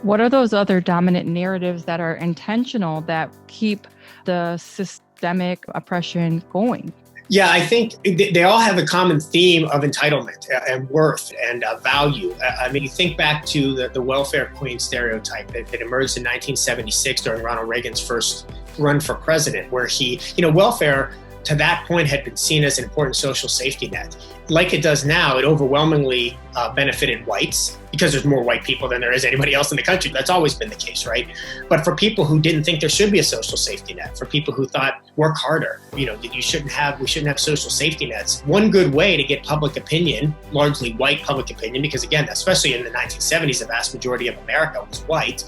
What are those other dominant narratives that are intentional that keep the systemic oppression going? Yeah, I think they all have a common theme of entitlement and worth and value. I mean, you think back to the welfare queen stereotype that emerged in 1976 during Ronald Reagan's first run for president, where welfare to that point had been seen as an important social safety net. Like it does now, it overwhelmingly benefited whites because there's more white people than there is anybody else in the country. That's always been the case, right? But for people who didn't think there should be a social safety net, for people who thought work harder, we shouldn't have social safety nets. One good way to get public opinion, largely white public opinion, because again, especially in the 1970s, the vast majority of America was white,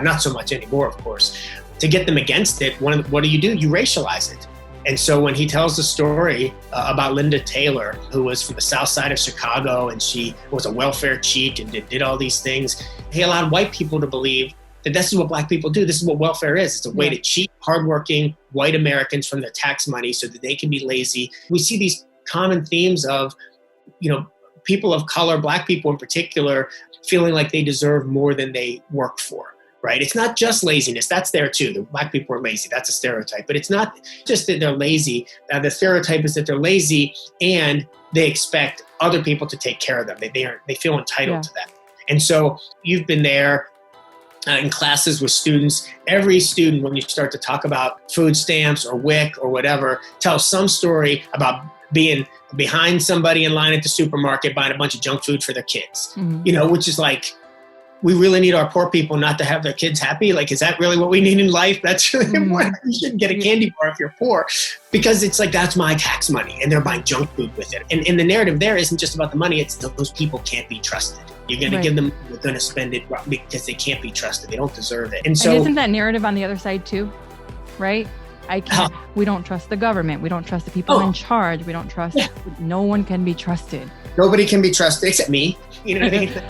not so much anymore, of course. To get them against it, what do? You racialize it. And so when he tells the story about Linda Taylor, who was from the south side of Chicago, and she was a welfare cheat and did all these things, he allowed white people to believe that this is what black people do. This is what welfare is. It's a way to cheat hardworking white Americans from their tax money so that they can be lazy. We see these common themes of, people of color, black people in particular, feeling like they deserve more than they work for. Right? It's not just laziness. That's there too. The black people are lazy. That's a stereotype. But it's not just that they're lazy. The stereotype is that they're lazy and they expect other people to take care of them. They feel entitled to that. And so you've been there in classes with students. Every student, when you start to talk about food stamps or WIC or whatever, tells some story about being behind somebody in line at the supermarket buying a bunch of junk food for their kids, which is like, we really need our poor people not to have their kids happy. Like, is that really what we need in life? That's really important. You shouldn't get a candy bar if you're poor, because it's like, that's my tax money and they're buying junk food with it. And the narrative there isn't just about the money. It's those people can't be trusted. You're going to give them, you're going to spend it because they can't be trusted. They don't deserve it. And so, isn't that narrative on the other side too? Right? We don't trust the government. We don't trust the people in charge. We don't trust, no one can be trusted. Nobody can be trusted except me. You know what I mean?